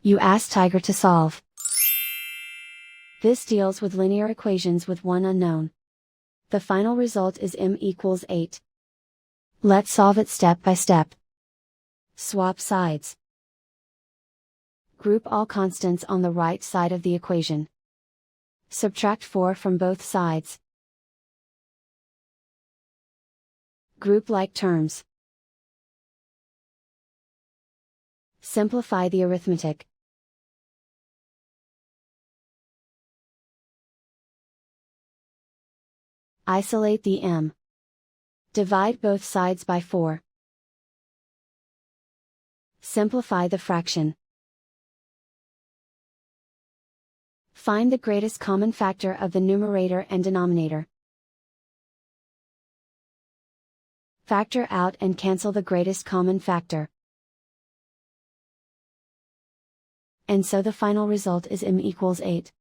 You ask Tiger to solve. This deals with linear equations with one unknown. The final result is m equals 8. Let's solve it step by step. Swap sides. Group all constants on the right side of the equation. Subtract 4 from both sides. Group like terms. Simplify the arithmetic. Isolate the m. Divide both sides by 4. Simplify the fraction. Find the greatest common factor of the numerator and denominator. Factor out and cancel the greatest common factor. And so the final result is m equals 8.